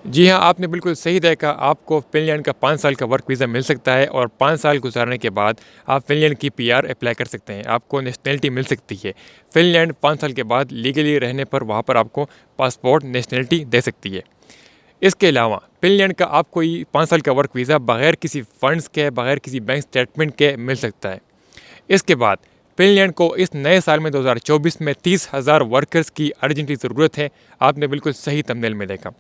जी हाँ, आपने बिल्कुल सही देखा। आपको फ़िनलैंड का 5 साल का वर्क वीज़ा मिल सकता है और 5 साल गुज़ारने के बाद आप फ़िनलैंड की पीआर अप्लाई कर सकते हैं। आपको नेशनैलिटी मिल सकती है। फ़िनलैंड 5 साल के बाद लीगली रहने पर वहाँ पर आपको पासपोर्ट नेशनैलिटी दे सकती है। इसके अलावा फ़िनलैंड का आपको ये 5 साल का वर्क वीज़ा बगैर किसी फ़ंड्स के, बगैर किसी बैंक स्टेटमेंट के मिल सकता है। इसके बाद फ़िनलैंड को इस नए साल में 2024 में 30,000 वर्कर्स की अर्जेंटली ज़रूरत है। आपने बिल्कुल सही थंबनेल में देखा।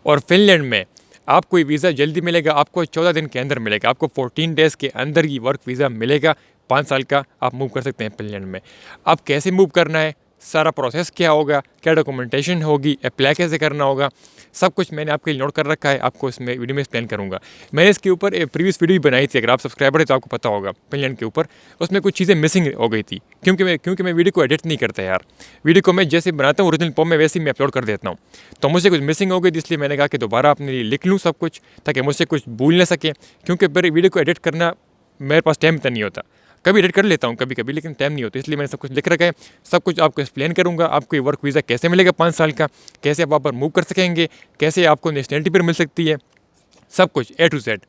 और फ़िनलैंड में आपको ये वीज़ा जल्दी मिलेगा, आपको 14 दिन के अंदर मिलेगा, आपको 14 डेज़ के अंदर ये वर्क वीज़ा मिलेगा। 5 साल का आप मूव कर सकते हैं फ़िनलैंड में। अब कैसे मूव करना है, सारा प्रोसेस क्या होगा, क्या डॉक्यूमेंटेशन होगी, अप्लाई कैसे करना होगा, सब कुछ मैंने आपके लिए नोट कर रखा है। आपको इसमें वीडियो में एक्सप्लेन करूँगा। मैंने इसके ऊपर एक प्रीवियस वीडियो भी बनाई थी, अगर आप सब्सक्राइबर हैं तो आपको पता होगा फ़िनलैंड के ऊपर। उसमें कुछ चीज़ें मिसिंग हो गई थी, क्योंकि मैं वीडियो को एडिट नहीं करता यार। वीडियो को मैं जैसे बनाता हूँ ओरिजिनल फॉर्म में वैसे ही मैं अपलोड कर देता हूँ। तो मुझसे कुछ मिसिंग हो गई थी, इसलिए मैंने कहा कि दोबारा अपने लिए लिख लूँ सब कुछ, ताकि मुझसे कुछ भूल ना सके। क्योंकि फिर वीडियो को एडिट करना मेरे पास टाइम इतना नहीं होता। कभी एडिट कर लेता हूँ कभी कभी, लेकिन टाइम नहीं होता, इसलिए मैंने सब कुछ लिख रखा है। सब कुछ आपको एक्सप्लेन करूँगा। आपको ये वर्क वीज़ा कैसे मिलेगा 5 साल का, कैसे आप वहाँ पर मूव कर सकेंगे, कैसे आपको नेशनैलिटी पर मिल सकती है, सब कुछ ए टू जेड।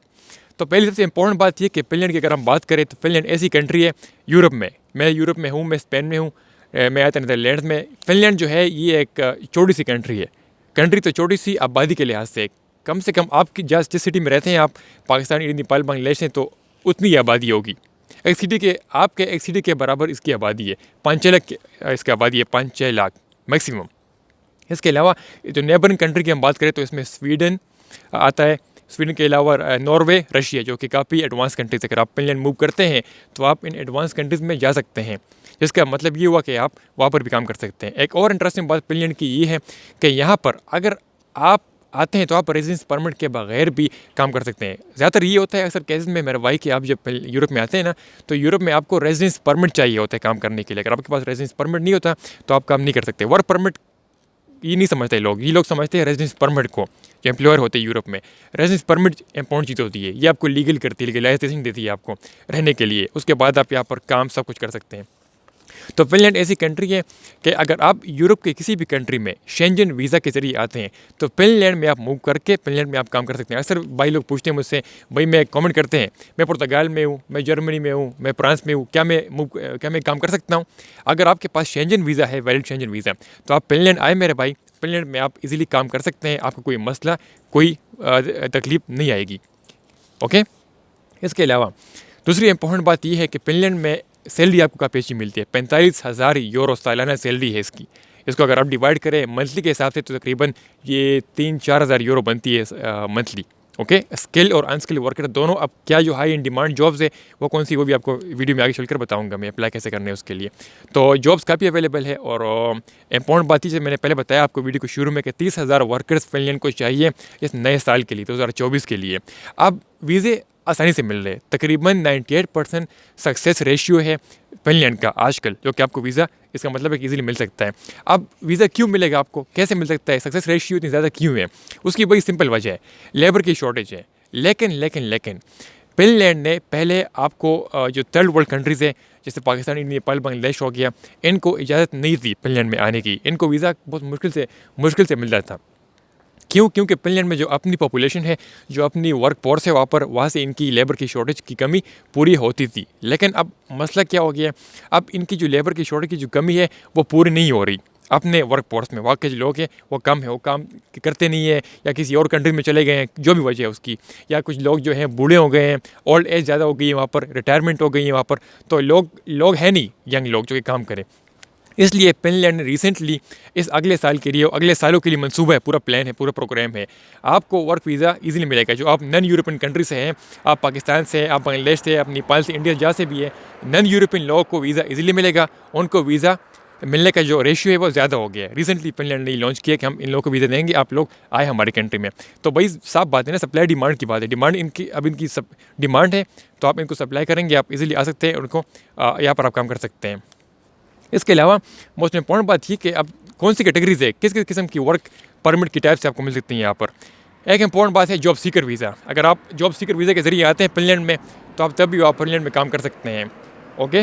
तो पहली सबसे इंपॉर्टेंट बात ये कि फ़िनलैंड की अगर हम बात करें तो फ़िनलैंड ऐसी कंट्री है यूरोप में। मैं यूरोप में हूँ, मैं स्पेन में हूँ, मैं आया था नीदरलैंड्स में। फ़िनलैंड जो है ये एक छोटी सी कंट्री है। कंट्री तो छोटी सी, आबादी के लिहाज से कम आपकी जिस सिटी में रहते हैं आप, पाकिस्तान, इंडिया, नेपाल, बांग्लादेश हैं, तो उतनी ही आबादी होगी। एक सिटी के बराबर इसकी आबादी है। 5-6 लाख इसकी आबादी है, 5-6 लाख मैक्सिमम। इसके अलावा जो नेबरिंग कंट्री की हम बात करें तो इसमें स्वीडन आता है। स्वीडन के अलावा नॉर्वे, रशिया, जो कि काफ़ी एडवांस कंट्रीज है। अगर आप फिनलैंड मूव करते हैं तो आप इन एडवांस कंट्रीज़ में जा सकते हैं, जिसका मतलब ये हुआ कि आप वहाँ पर भी काम कर सकते हैं। एक और इंटरेस्टिंग बात फिनलैंड की ये है कि यहाँ पर अगर आप आते हैं तो आप रेजिडेंस परमिट के बगैर भी काम कर सकते हैं। ज़्यादातर ये होता है अक्सर केसेस में मेरे भाई कि आप जब यूरोप में आते हैं ना, तो यूरोप में आपको रेजिडेंस परमिट चाहिए होता है काम करने के लिए। अगर आपके पास रेजिडेंस परमिट नहीं होता तो आप काम नहीं कर सकते। वर्क परमिट ये नहीं समझते लोग, ये लोग समझते हैं रेजिडेंस परमिट को। जो एम्प्लॉयर होते हैं यूरोप में, रेजिडेंस परमिट इंपॉर्टेंट चीज़ होती है। ये आपको लीगल करती है, लीगलाइजेशन देती है आपको रहने के लिए। उसके बाद आप यहाँ पर काम सब कुछ कर सकते हैं। तो फिनलैंड ऐसी कंट्री है कि अगर आप यूरोप के किसी भी कंट्री में शेंजन वीज़ा के जरिए आते हैं तो फिनलैंड में आप मूव करके फिनलैंड में आप काम कर सकते हैं। अक्सर भाई लोग पूछते हैं मुझसे, भाई मैं कमेंट करते हैं, मैं पुर्तगाल में हूँ, मैं जर्मनी में हूँ, मैं फ्रांस में हूँ, क्या मैं काम कर सकता हूँ? अगर आपके पास शेंजन वीज़ा है, वैलिड शेंजन वीज़ा, तो आप फिनलैंड आए मेरे भाई। फिनलैंड में आप इजीली काम कर सकते हैं, आपको कोई मसला, कोई तकलीफ नहीं आएगी। ओके। इसके अलावा दूसरी इंपॉर्टेंट बात यह है कि फिनलैंड में सैलरी आपको काफ़ी अच्छी मिलती है। 45,000 यूरो सालाना सैलरी है इसकी। इसको अगर आप डिवाइड करें मंथली के हिसाब से तो तकरीबन ये 3-4 हज़ार यूरो बनती है मंथली। ओके। स्किल और अनस्किल वर्कर दोनों। अब क्या जो हाई इन डिमांड जॉब्स है वो कौन सी, वो भी आपको वीडियो में आगे चलकर बताऊंगा मैं अप्लाई कैसे करने है उसके लिए। तो जॉब्स काफ़ी अवेलेबल है। और इंपॉर्टेंट बात ही मैंने पहले बताया आपको वीडियो को शुरू में कि 30,000 वर्कर्स फिनलैंड को चाहिए इस नए साल के लिए, 2024 के लिए। अब वीज़े आसानी से मिल रहे हैं। तकरीबन 98% सक्सेस रेशियो है फिनलैंड का आजकल, जो कि आपको वीज़ा, इसका मतलब है कि ईजिली मिल सकता है। अब वीज़ा क्यों मिलेगा आपको, कैसे मिल सकता है, सक्सेस रेशियो इतनी ज़्यादा क्यों है? उसकी बड़ी सिंपल वजह है, लेबर की शॉर्टेज है। लेकिन फिनलैंड ने पहले आपको जो थर्ड वर्ल्ड कंट्रीज़ है जैसे पाकिस्तान, इंडिया, नेपाल, बांग्लादेश हो गया, इनको इजाज़त नहीं दी फिनलैंड में आने की। इनको वीज़ा बहुत मुश्किल से मिल रहा था। क्यों? क्योंकि फिनलैंड में जो अपनी पॉपुलेशन है, जो अपनी वर्क फोर्स है वहाँ से इनकी लेबर की शॉर्टेज की कमी पूरी होती थी। लेकिन अब मसला क्या हो गया, अब इनकी जो लेबर की शॉर्टेज की जो कमी है वो पूरी नहीं हो रही। अपने वर्क फोर्स में वहाँ के जो लोग हैं वो कम है, वो काम करते नहीं है, या किसी और कंट्री में चले गए हैं, जो भी वजह है उसकी। या कुछ लोग जो हैं बूढ़े हो गए हैं, ओल्ड एज ज़्यादा हो गई है वहाँ पर, रिटायरमेंट हो गई है वहाँ पर, तो लोग हैं नहीं यंग लोग जो कि काम करें। इसलिए फिनलैंड ने रिसेंटली इस अगले साल के लिए, अगले सालों के लिए मंसूबा है, पूरा प्लान है, पूरा प्रोग्राम है। आपको वर्क वीज़ा इजीली मिलेगा जो आप नॉन यूरोपियन कंट्री से हैं, आप पाकिस्तान से, आप बांग्लादेश से, आप नेपाल से, इंडिया जहाँ से भी है, नॉन यूरोपियन लोगों को वीज़ा इजीली मिलेगा। उनको वीज़ा मिलने का जो रेशियो है वो ज़्यादा हो गया है। रिसेंटली फिनलैंड ने लॉन्च किया कि हम इन लोगों को वीज़ा देंगे, आप लोग आए हमारी कंट्री में। तो भाई साफ बात है ना, सप्लाई डिमांड की बात है। डिमांड इनकी, अब इनकी सब डिमांड है तो आप इनको सप्लाई करेंगे, आप इजीली आ सकते हैं, उनको यहाँ पर आप काम कर सकते हैं। इसके अलावा मोस्ट इंपॉर्टेंट बात ये कि अब कौन सी कैटेगरीज है, किस किस किस्म की वर्क परमिट की टाइप से आपको मिल सकती हैं यहाँ पर। एक इंपॉर्टेंट बात है जॉब सीकर वीज़ा। अगर आप जॉब सीकर वीज़ा के ज़रिए आते हैं फिनलैंड में तो आप तब भी आप फिनलैंड में काम कर सकते हैं। ओके।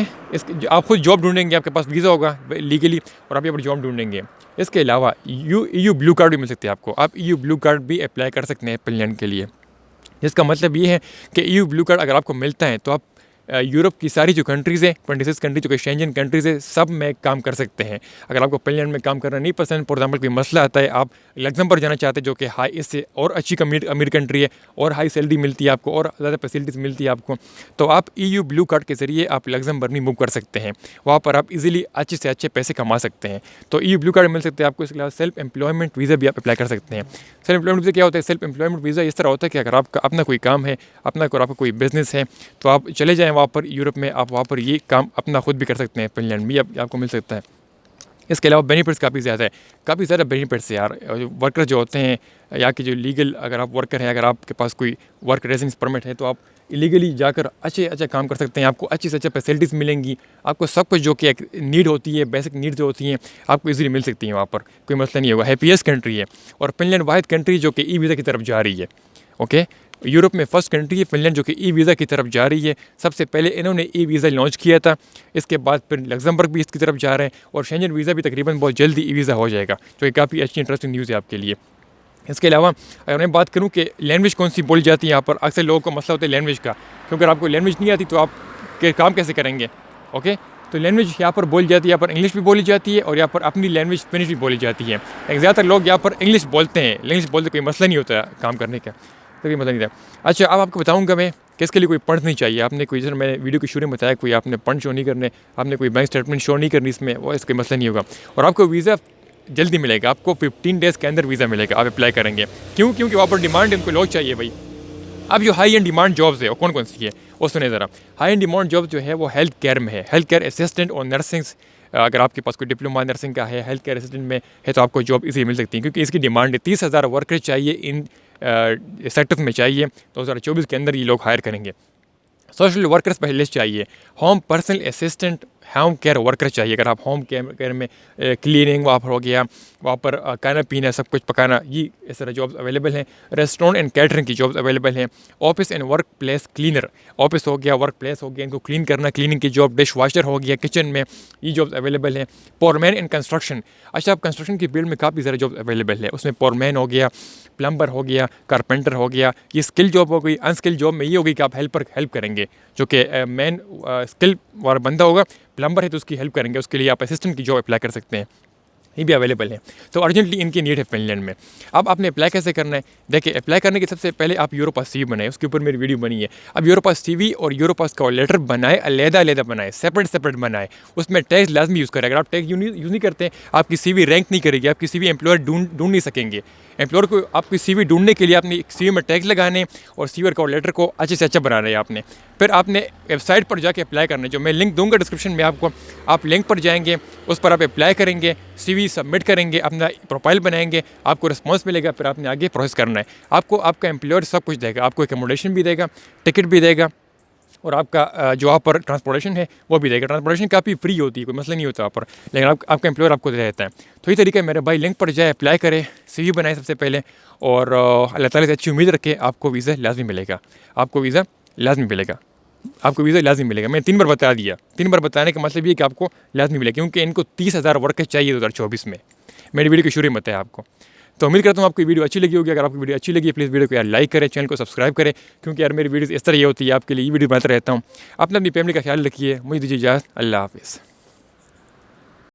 आप खुद जॉब ढूंढेंगे, आपके पास वीज़ा होगा लीगली और आप यहाँ पर जॉब ढूंढेंगे। इसके अलावा EU ब्लू कार्ड भी मिल सकती है आपको, आप EU ब्लू कार्ड भी अप्लाई कर सकते हैं फिनलैंड के लिए। जिसका मतलब ये है कि EU ब्लू कार्ड अगर आपको मिलता है तो आप यूरोप की सारी जो कंट्रीज़ हैं, 26 कंट्री जो कि शेंजन कंट्रीज़ है, सब में काम कर सकते हैं। अगर आपको फिनलैंड में काम करना नहीं पसंद, फॉर एग्जांपल कोई मसला आता है, आप लग्जमबर्ग जाना चाहते हैं जो कि हाई, इससे और अच्छी अमीर कंट्री है और हाई सैलरी मिलती है आपको और ज़्यादा फैसिलिटीज़ मिलती है आपको, तो आप EU ब्लू कार्ड के ज़रिए आप लग्जमबर्ग में मूव कर सकते हैं। वहाँ पर आप इजीली अच्छे से अच्छे पैसे कमा सकते हैं। तो EU ब्लू कार्ड मिल सकते हैं आपको। इसके अलावा सेल्फ एम्प्लॉयमेंट वीज़ा भी आप अप्लाई कर सकते हैं। सेल्फ एम्प्लॉयमेंट वीज़ा क्या होता है? सेल्फ एम्प्लॉयमेंट वीज़ा इस तरह होता है कि अगर आपका अपना कोई काम है, आपका कोई बिज़नेस है, तो आप चले जाएँ वहाँ पर यूरोप में, आप वहाँ पर ये काम अपना खुद भी कर सकते हैं। फिनलैंड में आपको मिल सकता है। इसके अलावा बेनिफिट्स काफ़ी ज़्यादा है, काफ़ी ज़्यादा बेनिफिट्स है यार। वर्कर जो होते हैं या कि जो लीगल, अगर आप वर्कर हैं, अगर आपके पास कोई वर्क रेजिडेंस परमिट है, तो आप इलीगली जाकर अच्छे काम कर सकते हैं। आपको अच्छी से अच्छी फैसिलिटीज़ मिलेंगी, आपको सब कुछ जो कि एक नीड होती है, बेसिक नीड जो होती हैं, आपको इजीली मिल सकती हैं। वहाँ पर कोई मसला नहीं होगा। हैप्पीएस्ट कंट्री है और फिनलैंड वाहिद कंट्री जो कि ई वीज़ा की तरफ जा रही है। ओके, यूरोप में फर्स्ट कंट्री है फिनलैंड जो कि ई वीज़ा की तरफ जा रही है। सबसे पहले इन्होंने ई वीज़ा लॉन्च किया था, इसके बाद फिर लग्जमबर्ग भी इसकी तरफ जा रहे हैं और शेंजन वीज़ा भी तकरीबन बहुत जल्दी ई वीज़ा हो जाएगा, जो कि काफ़ी अच्छी इंटरेस्टिंग न्यूज़ है आपके लिए। इसके अलावा अगर मैं बात करूँ कि लैंग्वेज कौन सी बोली जाती है यहाँ पर, अक्सर लोगों को मसला होता है लैंग्वेज का, क्योंकि अगर आपको लैंग्वेज नहीं आती तो आप काम कैसे करेंगे। ओके, तो लैंग्वेज यहाँ पर बोली जाती है, यहाँ पर इंग्लिश भी बोली जाती है और यहाँ पर अपनी लैंग्वेज स्पेनिश भी बोली जाती है। ज़्यादातर लोग यहाँ पर इंग्लिश बोलते हैं, इंग्लिश बोलते कोई मसला नहीं होता काम करने का, तो कोई मसला नहीं था। अच्छा, अब आपको बताऊँगा मैं कि इसके लिए कोई पढ़ नहीं चाहिए। आपने कोई, जैसे मैंने वीडियो के शुरू में बताया, कोई आपने पढ़ शो नहीं करने, आपने कोई बैंक स्टेटमेंट शो नहीं करनी इसमें, वो इसका मसला नहीं होगा और आपको वीज़ा जल्दी मिलेगा। आपको 15 डेज़ के अंदर वीज़ा मिलेगा, आप अप्लाई करेंगे। क्यों? क्योंकि वहाँ पर डिमांड, इनको लोग चाहिए भाई। अब जो हाई एंड डिमांड जॉब्स है वो कौन कौन सी है वो सुने ज़रा। हाई एंड डिमांड जॉब जो है वो हेल्थ केयर में है, हेल्थ केयर असिस्टेंट और नर्सिंग्स। अगर आपके पास कोई डिप्लोमा नर्सिंग का है, हेल्थ केयर असिस्टेंट में है, तो आपको जॉब इसी मिल सकती है, क्योंकि इसकी डिमांड है। 30,000 वर्कर चाहिए इन सेक्टर्स में चाहिए, 2024 के अंदर ये लोग हायर करेंगे। सोशल वर्कर स्पेशलिस्ट चाहिए, home personal assistant, home care worker चाहिए। अगर आप होम केयर में क्लीनिंग वहाँ पर हो गया, वहाँ पर खाना पीना सब कुछ पकाना, ये इस तरह जॉब्स अवेलेबल हैं। रेस्टोरेंट एंड कैटरिंग की जॉब्स अवेलेबल हैं। Office and work place cleaner, office हो गया, वर्क प्लेस हो गया, इनको क्लीन करना, क्लीनिंग की जॉब। डिश वाशर हो गया किचन में, ये जॉब्स अवेलेबल हैं। फोरमैन इन कंस्ट्रक्शन, अच्छा, आप कंस्ट्रक्शन की फील्ड में काफ़ी सारे जॉब्स अवेलेबल है, उसमें फोरमैन हो गया, प्लम्बर हो गया, कारपेंटर हो गया। ये स्किल जॉब हो गई। अनस्किल जॉब में ये होगी कि आप हेल्प करेंगे, जो कि मेन स्किल वाला बंदा होगा, प्लम्बर है तो उसकी हेल्प करेंगे, उसके लिए आप असिस्टेंट की जॉब अप्लाई कर सकते हैं, ये भी अवेलेबल है। तो अर्जेंटली इनकी नीड है फिनलैंड में। अब आपने अप्लाई कैसे करना है? देखिए, अप्लाई करने के सबसे पहले आप यूरोपास CV बनाए, उसके ऊपर मेरी वीडियो बनी है। अब यूरोपास CV और यूरोपास का लेटर बनाए, अलग बनाए, सेपरेट बनाए, उसमें टैग्स लाजमी यूज़ करें। अगर आप टैग यूज़ नहीं करते, आपकी CV रैंक नहीं करेगी, आपकी CV एम्प्लॉयर ढूंढ नहीं सकेंगे। एम्प्लॉयर को आपकी CV ढूंढने के लिए आपने CV में टैग लगाने और CV और लेटर को अच्छे से अच्छा बनाना है आपने। फिर आपने वेबसाइट पर जाके अप्लाई करना है, जो मैं लिंक दूंगा डिस्क्रिप्शन में आपको। आप लिंक पर जाएंगे, उस पर आप अप्लाई करेंगे, CV सबमिट करेंगे, अपना प्रोफाइल बनाएंगे, आपको रिस्पांस मिलेगा, फिर आपने आगे प्रोसेस करना है। आपको आपका एम्प्लॉयर सब कुछ देगा, आपको एकोमोडेशन भी देगा, टिकट भी देगा और आपका जो वहाँ पर ट्रांसपोर्टेशन है वो भी देगा। ट्रांसपोर्टेशन काफ़ी फ्री होती है, कोई मसला नहीं होता वहाँ पर, लेकिन आपका एम्प्लॉयर आपको दे देता है। तो ये तरीका है मेरे भाई, लिंक पर जाए, अप्लाई करें, CV बनाए सबसे पहले और अल्लाह ताला से अच्छी उम्मीद रखें, आपको वीज़ा लाजमी मिलेगा, आपको वीज़ा लाजमी मिलेगा, आपको वीज़ा लाजमी मिलेगा। मैंने 3 बार बता दिया, 3 बार बताने का मतलब ये कि आपको लाजमी मिलेगा, क्योंकि इनको 30,000 वर्कर चाहिए 2024 में। मेरी वीडियो के शुरू में बताया आपको। तो उम्मीद करता हूँ आपको वीडियो अच्छी लगी होगी। अगर आपको वीडियो अच्छी लगी, प्लीज़ वीडियो को यार लाइक करें, चैनल को सब्सक्राइब करें, क्योंकि यार मेरी वीडियोस इस तरह ये होती है, आपके लिए ये वीडियो बनाता रहता हूँ। अपनी फैमिली का ख्याल रखिए, मुझे दीजिए इजाज़त, अल्लाह हाफ़िज़।